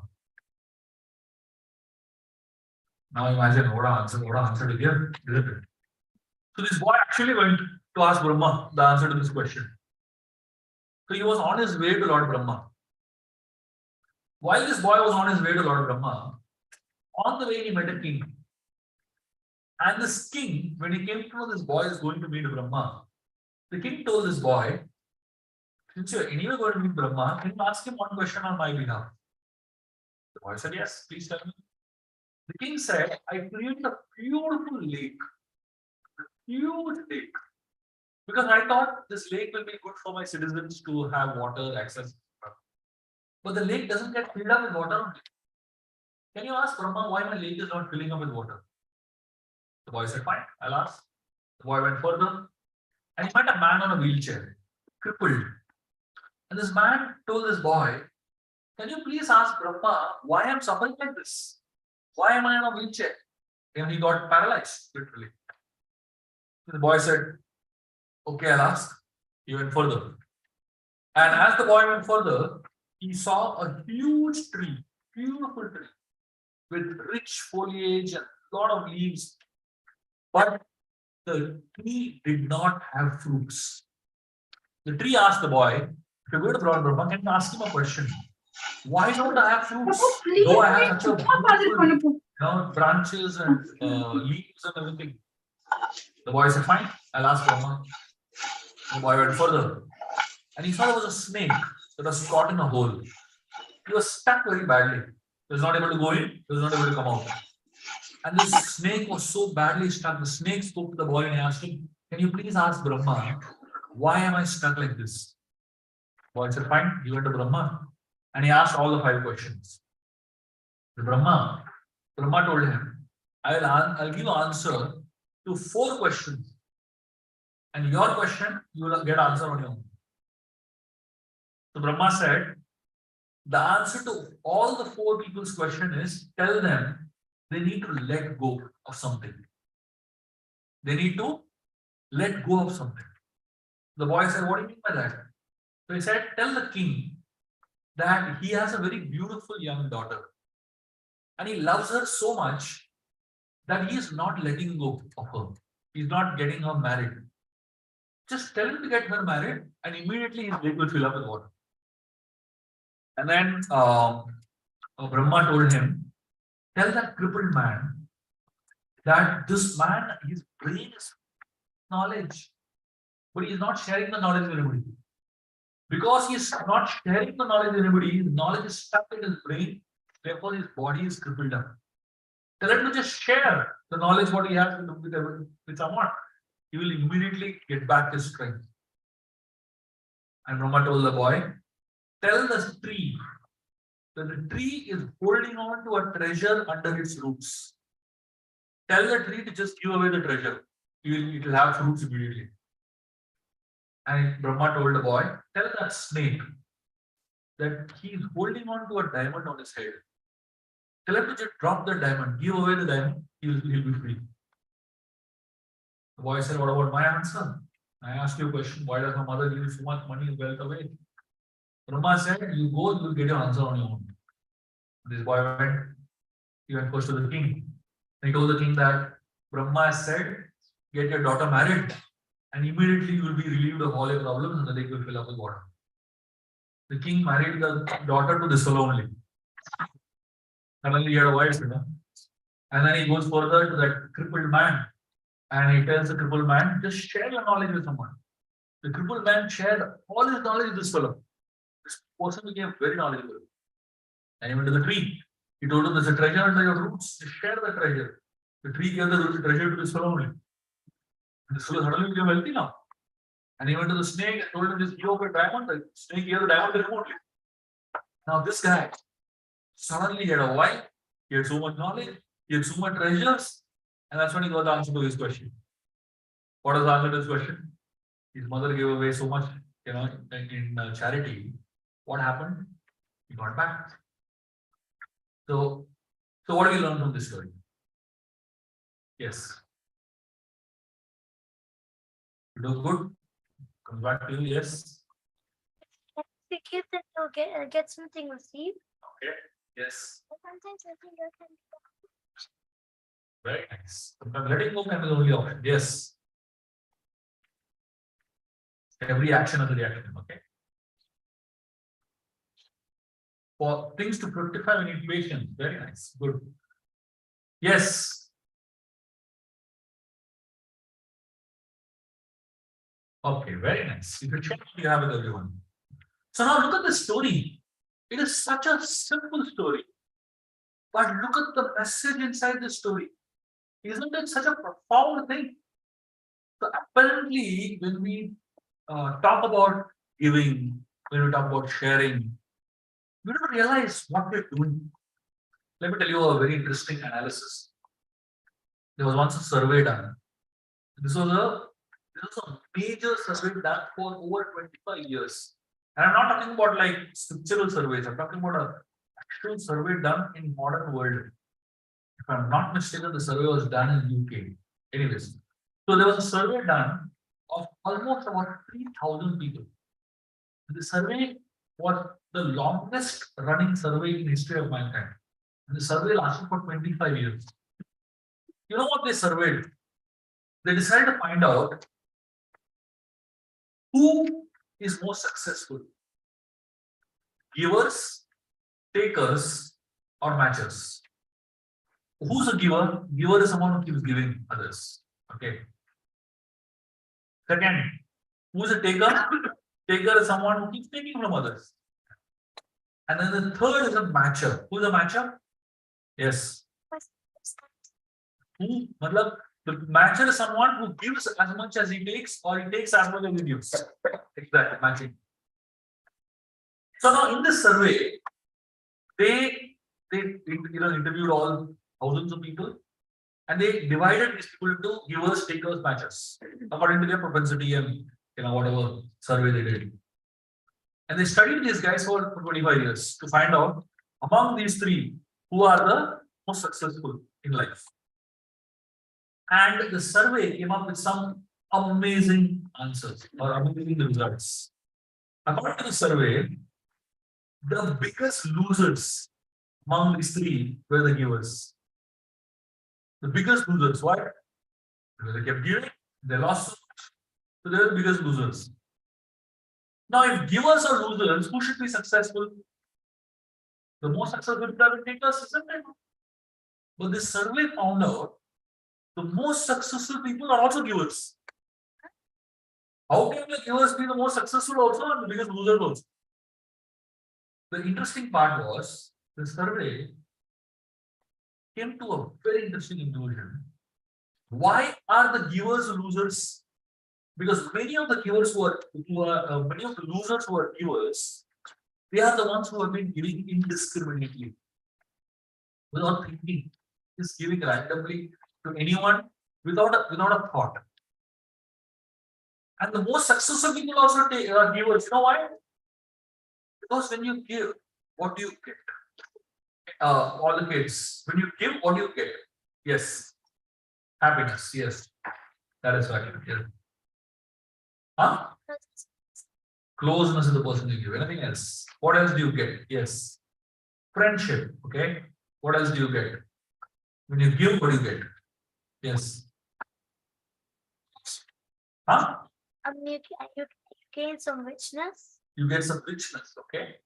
Now imagine what answer to give, isn't it? So this boy actually went to ask Brahma the answer to this question. So he was on his way to Lord Brahma. While this boy was on his way to Lord Brahma, on the way he met a king. And this king, when he came to know this boy is going to meet Brahma, the king told this boy, since you're anyway going to meet Brahma, can you ask him one question on my behalf? The boy said, yes, please tell me. The king said, I created a beautiful lake, huge lake, because I thought this lake will be good for my citizens to have water access. But the lake doesn't get filled up with water only. Can you ask Brahma why my lake is not filling up with water? The boy said, fine, I'll ask. The boy went further and he met a man on a wheelchair, crippled. And this man told this boy, can you please ask Brahma why I'm suffering like this? Why am I on a wheelchair? And he got paralyzed, literally. The boy said, okay, I'll ask. He went further. And as the boy went further, he saw a huge tree, beautiful tree, with rich foliage and a lot of leaves. But the tree did not have fruits. The tree asked the boy, if you're going to Brahma, can you ask him a question? Why don't I have fruits? Though I have such a beautiful, branches and leaves and everything. The boy said, fine, I'll ask Brahma. The boy went further and he saw there was a snake that was caught in a hole. He was stuck very badly. He was not able to go in, he was not able to come out. And this snake was so badly stuck. The snake spoke to the boy and asked him, can you please ask Brahma, why am I stuck like this? The boy said, fine, he went to Brahma and he asked all the 5 questions. The Brahma told him, I'll give an answer to 4 questions. And your question, you will get answer on your own. So Brahma said, the answer to all the 4 people's question is, tell them they need to let go of something. They need to let go of something. The boy said, what do you mean by that? So he said, tell the king that he has a very beautiful young daughter. And he loves her so much that he is not letting go of her. He's not getting her married. Just tell him to get her married and immediately his lake will fill up with water. And then Brahma told him, tell that crippled man that this man, his brain is knowledge, but he is not sharing the knowledge with anybody. Because he is not sharing the knowledge with anybody, his knowledge is stuck in his brain, therefore his body is crippled up. Tell him to just share the knowledge what he has with someone. He will immediately get back his strength. And Brahma told the boy, tell the tree that the tree is holding on to a treasure under its roots. Tell the tree to just give away the treasure. It will have fruits immediately. And Brahma told the boy, tell that snake that he is holding on to a diamond on his head. Tell him to just drop the diamond, give away the diamond, he'll be free. The boy said, what about my answer? I asked you a question, why does my mother give you so much money and wealth away? Brahma said, you go, you will get your answer on your own. This boy went first to the king. He told the king that Brahma said, get your daughter married and immediately you will be relieved of all your problems and the lake will fill up with water. The king married the daughter to this fellow only. Suddenly he had a wife, And then he goes further to that crippled man and he tells the crippled man, just share your knowledge with someone. The crippled man shared all his knowledge with this fellow. This person became very knowledgeable. And he went to the tree. He told him there's a treasure under your roots, just share the treasure. The tree gave the treasure to this fellow only. And this fellow suddenly became wealthy now. And he went to the snake and told him, just give up a diamond. The snake gave the diamond remotely. Now this guy suddenly had a wife, he had so much knowledge, he had so much treasures, and that's when he got the answer to his question. What is the answer to his question? His mother gave away so much, in charity. What happened? He got back. So what do we learn from this story? Yes. You do good. Comes back to you. Yes. If you give them, you'll get something received. Okay. Yes. Sometimes I think I can. Very nice. Sometimes letting go can be the only option. Yes. Every action is a reaction. Okay. For things to fructify, we need patience. Very nice. Good. Yes. Okay, very nice. You can check what you have with everyone. So now look at the story. It is such a simple story. But look at the message inside the story. Isn't it such a profound thing? So apparently, when we talk about giving, when we talk about sharing, we don't realize what we're doing. Let me tell you a very interesting analysis. There was once a survey done. This was a major survey done for over 25 years. And I'm not talking about like scriptural surveys, I'm talking about a actual survey done in modern world. If I'm not mistaken, the survey was done in UK. Anyways, so there was a survey done of almost about 3,000 people. The survey was the longest running survey in history of mankind. And the survey lasted for 25 years. You know what they surveyed? They decided to find out who is most successful, givers, takers, or matchers. Who's a giver? Giver is someone who keeps giving others. Okay. Second, who's a taker? Taker is someone who keeps taking from others. And then the third is a matcher. Who's a matcher? Yes. Who? Matlab, the matcher is someone who gives as much as he takes, or he takes as much as he gives. Exactly, matching. So now in this survey, they interviewed all thousands of people, and they divided these people into givers, takers, matchers, according to their propensity and whatever survey they did. And they studied these guys for 25 years to find out among these three who are the most successful in life. And the survey came up with some amazing answers or amazing results. According to the survey, the biggest losers among these three were the givers. The biggest losers. Why? Because they kept giving, they lost so much. So they were the biggest losers. Now, if givers are losers, who should be successful? The most successful private takers, isn't it? But this survey found out the most successful people are also givers. How can the givers be the most successful also and the biggest losers also? The interesting part was the survey came to a very interesting conclusion. Why are the givers losers? Because many of the givers many of the losers who are givers, they are the ones who have been giving indiscriminately, without thinking, just giving randomly to anyone without a thought. And the most successful people also are givers. You know why? Because when you give, what do you get? All the kids, when you give, what do you get? Yes, happiness. Yes, that is right. Yes. Huh? Closeness is the person you give. Anything else? What else do you get? Yes, friendship. Okay. What else do you get? When you give, what do you get? Yes. Huh? You gain some richness. You get some richness. Okay.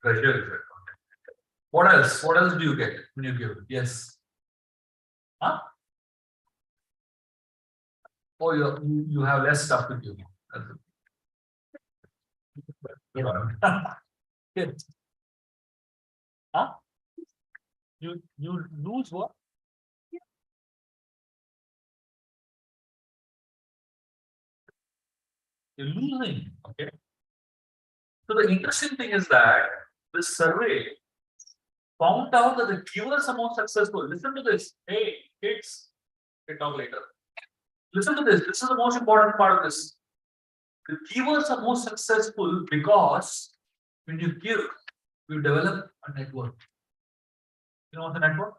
Treasure is it. What else? What else do you get when you give? Yes. Huh? Oh, you have less stuff to give. That's it. Good. Huh? You lose what? You're losing. Okay. So the interesting thing is that this survey found out that the givers are more successful. Listen to this. Hey, kids, we'll talk later. Listen to this. This is the most important part of this. The givers are more successful because when you give, you develop a network. You know what's a network?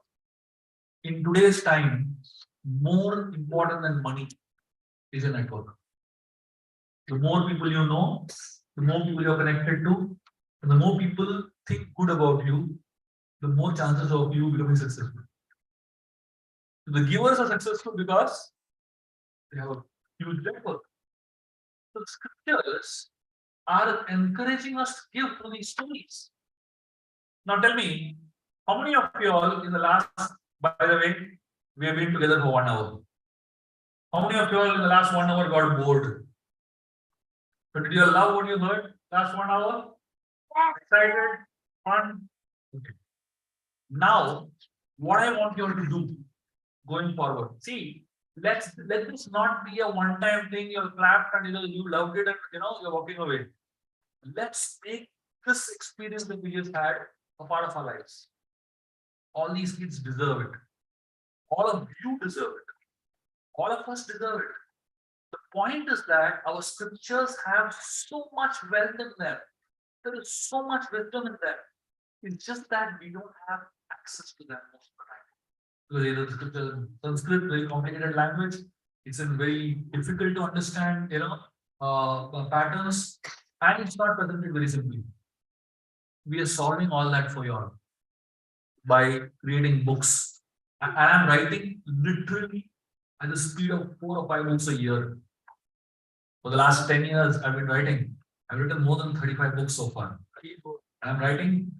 In today's time, more important than money is a network. The more people you know, the more people you're connected to, and the more people think good about you, the more chances of you becoming successful. So the givers are successful because they have a huge network. The scriptures are encouraging us to give through these stories. Now tell me, how many of you all in the last, by the way, we have been together for 1 hour. How many of you all in the last 1 hour got bored? So did you love what you heard last 1 hour? Yeah. Excited? Fun? Okay. Now, what I want you all to do going forward. See, let this not be a one-time thing. You clapped and you loved it and you're walking away. Let's make this experience that we just had a part of our lives. All these kids deserve it. All of you deserve it. All of us deserve it. The point is that our scriptures have so much wealth in them. There is so much wisdom in them. It's just that we don't have access to them most of the time. Because either the scripture, Sanskrit, very complicated language, it's in very difficult to understand, patterns, and it's not presented very simply. We are solving all that for you all by creating books. And I'm writing literally at the speed of 4 or 5 books a year. For the last 10 years, I've been writing. I've written more than 35 books so far. I'm writing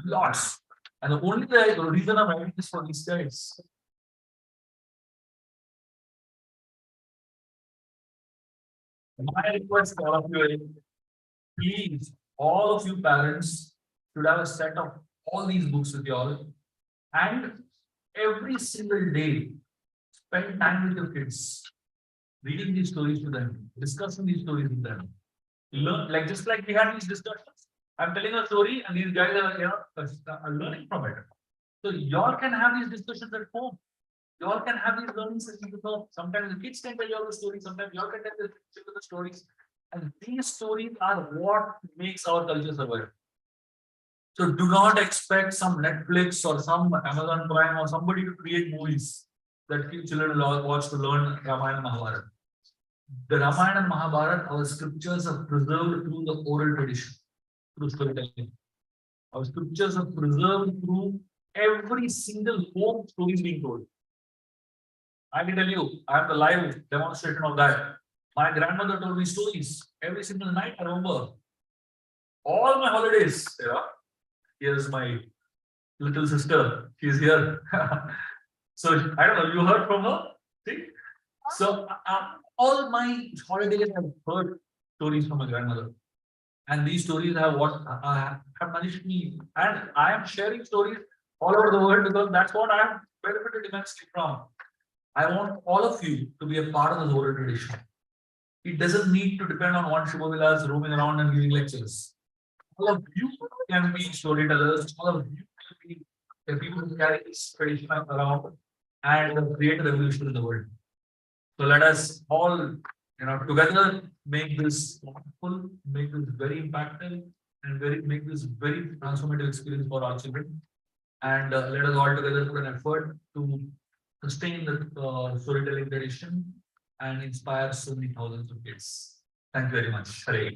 lots. And the only reason I'm writing is for these guys. My request to all of you is, please, all of you parents should have a set of all these books with you all. And every single day, spend time with your kids, reading these stories to them, discussing these stories with them. Learn, like just like we had these discussions. I'm telling a story, and these guys are learning from it. So y'all can have these discussions at home. Y'all can have these learning sessions at home. Sometimes the kids can tell y'all the stories. Sometimes y'all can tell the stories. And these stories are what makes our culture survive. So do not expect some Netflix or some Amazon Prime or somebody to create movies that children will watch to learn Ramayana and Mahabharata. The Ramayana and Mahabharata, our scriptures are preserved through the oral tradition, through storytelling. Our scriptures are preserved through every single home stories being told. I can tell you, I am the live demonstration of that. My grandmother told me stories every single night. I remember all my holidays. Here's my little sister. She's here. So I don't know. You heard from her? See? So all my holidays I've heard stories from my grandmother. And these stories have have nourished me. And I am sharing stories all over the world because that's what I have benefited immensely from. I want all of you to be a part of the oral tradition. It doesn't need to depend on one Shubha Vilas roaming around and giving lectures. All of you can be storytellers. All of you can be the people who carry this tradition around and create a revolution in the world. So let us all, together make this wonderful, make this very impactful, and make this very transformative experience for our children. And let us all together put an effort to sustain the storytelling tradition and inspire so many thousands of kids. Thank you very much. Hare.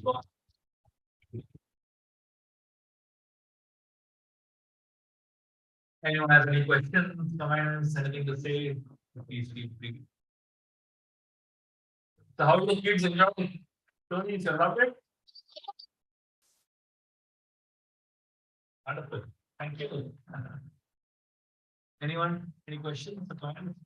Anyone has any questions, comments, anything to say? Please feel free. So how do the kids enjoy stories? You love it? Wonderful. Thank you. Anyone? Any questions or comments?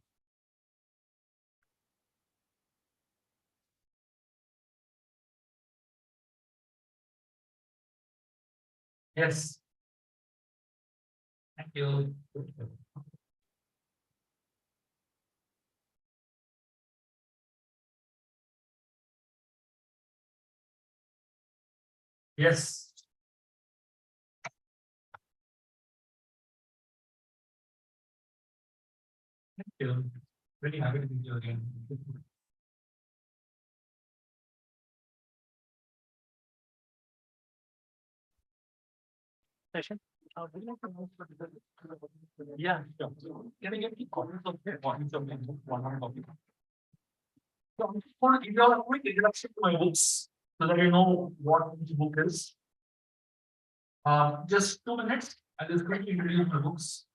Yes. Thank you. Yes. Thank you. Very happy to meet you again. Session. Yeah, sure. Can I get the comments of the points of my book, one copy? So I just want to give you a quick introduction to my books so that you know what each book is. Just 2 minutes. I'll just quickly introduce my books.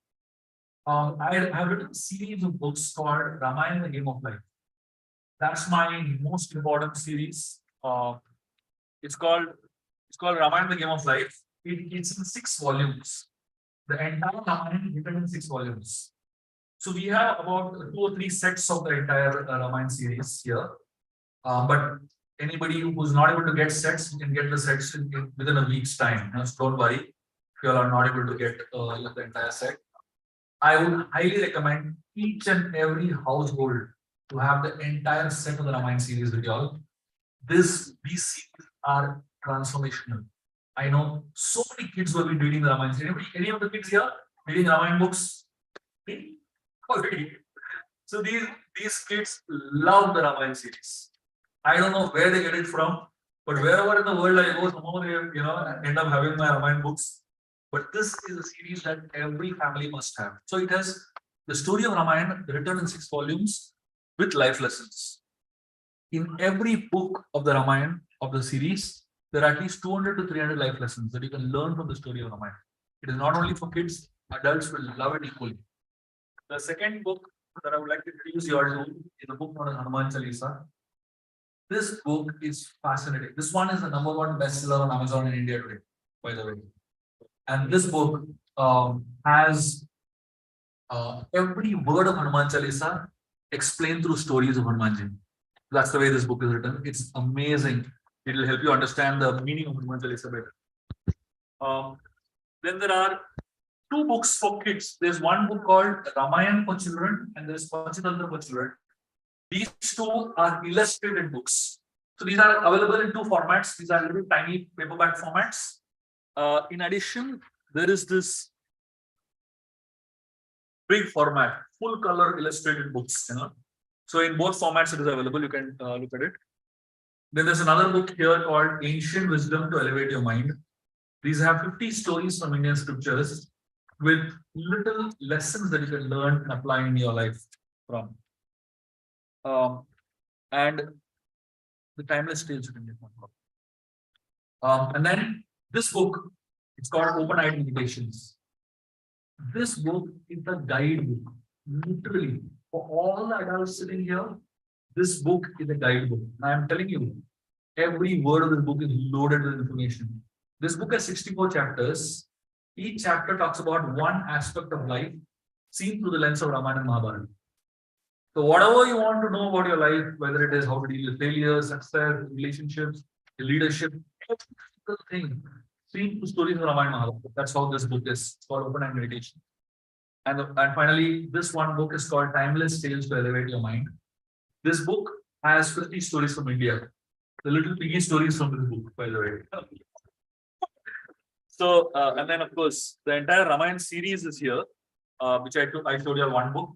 I have written a series of books called Ramayana, the Game of Life. That's my most important series. It's called Ramayana, the Game of Life. It's in 6 volumes. The entire Ramayana is written in 6 volumes. So we have about 2 or 3 sets of the entire Ramayana series here. But anybody who's not able to get sets, you can get the sets within a week's time. So don't worry if you are not able to get the entire set. I would highly recommend each and every household to have the entire set of the Ramayana series with y'all. These series are transformational. I know so many kids will be reading the Ramayana series. Any of the kids here reading Ramayana books? Already. So these kids love the Ramayana series. I don't know where they get it from, but wherever in the world I go, somehow they end up having my Ramayana books. But this is a series that every family must have. So it has the story of Ramayana written in 6 volumes with life lessons. In every book of the Ramayana of the series, there are at least 200 to 300 life lessons that you can learn from the story of Ramayana. It is not only for kids, adults will love it equally. The second book that I would like to introduce you all to is a book known as Hanuman Chalisa. This book is fascinating. This one is the #1 bestseller on Amazon in India today, by the way. And this book has every word of Hanuman Chalisa explained through stories of Hanumanji. That's the way this book is written. It's amazing. It will help you understand the meaning of Hanuman Chalisa better. Then there are 2 books for kids. There's one book called Ramayana for children and there's Panchatantra for children. These 2 are illustrated books. So these are available in 2 formats. These are little tiny paperback formats. In addition, there is this big format, full color illustrated books. So in both formats, it is available. You can look at it. Then there's another book here called Ancient Wisdom to Elevate Your Mind. These have 50 stories from Indian scriptures with little lessons that you can learn and apply in your life from. And the timeless tales of Indian. And then this book, it's called Open-Eyed Meditations. This book is a guidebook, literally, for all the adults sitting here. This book is a guidebook. I am telling you, every word of this book is loaded with information. This book has 64 chapters. Each chapter talks about one aspect of life seen through the lens of Ramayana and Mahabharata. So whatever you want to know about your life, whether it is how to deal with failure, success, relationships, leadership, every single thing seen through stories of Ramayana and Mahabharata. That's how this book is. It's called Open-Eyed Meditation. And finally, this one book is called Timeless Tales to Elevate Your Mind. This book has 50 stories from India. The little piggy stories from this book, by the way. So, and then of course, the entire Ramayana series is here, which I showed you one book.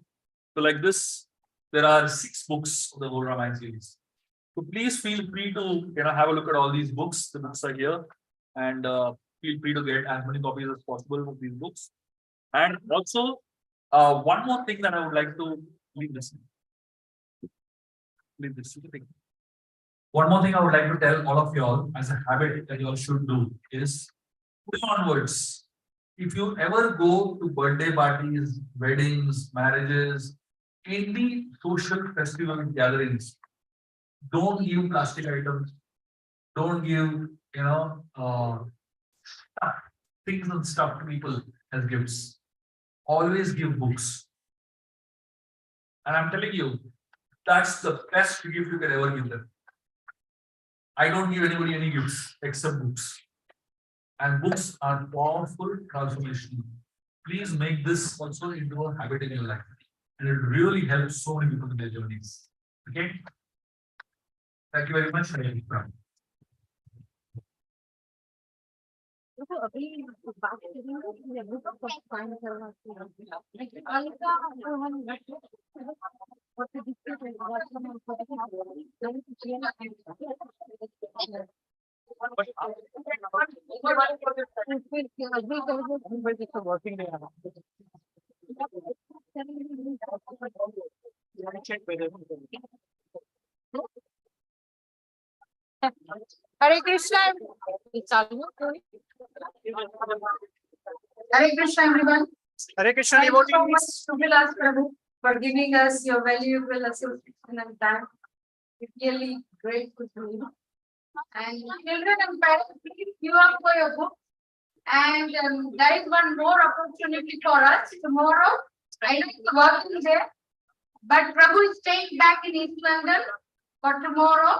So like this, there are 6 books of the whole Ramayana series. So please feel free to have a look at all these books. The books are here, and feel free to get as many copies as possible of these books. And also, one more thing that I would like to leave this. One more thing I would like to tell all of y'all as a habit that y'all should do is onwards. If you ever go to birthday parties, weddings, marriages, any social festival gatherings, don't give plastic items. Don't give things and stuff to people as gifts. Always give books. And I'm telling you, that's the best gift you can ever give them. I don't give anybody any gifts except books. And books are powerful transformation. Please make this also into a habit in your life. And it really helps so many people in their journeys. Okay? Thank you very much. Hare Krishna. Hare Krishna, everyone. Hare Krishna, Thank you so much, devotees. Shubha Vilas Prabhuji, for giving us your valuable association and time. It's really grateful to you. And children and parents, please queue up for your book. And there is one more opportunity for us tomorrow. I know it's working there, but Prabhu is staying back in East London for tomorrow.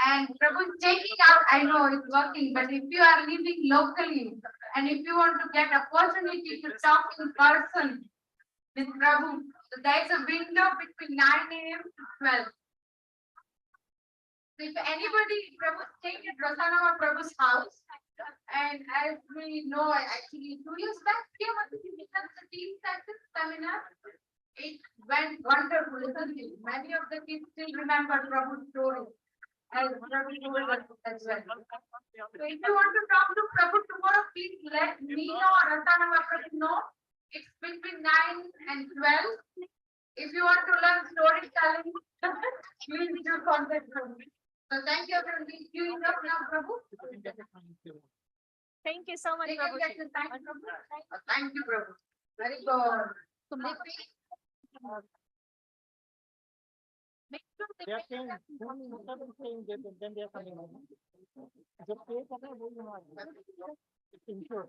And Prabhu is taking out, I know it's working, but if you are living locally and if you want to get opportunity to talk in person with Prabhu. So there's a window between 9 a.m. to 12. So if anybody, Prabhu staying at Rosanama Prabhu's house, and as we know, actually 2 years back, here was the team session seminar. It went wonderful, isn't it? Many of the kids still remember Prabhu's story. As Prabhu told us as well. So if you want to talk to Prabhu tomorrow, please let me know or Rosanama Prabhu know. It's between 9 and 12. If you want to learn storytelling, please do contact Prabhu. So thank you for being queuing up now, Prabhu. Thank you so much, They can Prabhu. get the thank Prabhu. Thank you, Prabhu. Very good. They are saying, saying then they are coming. Just pay for the whole, it's insured.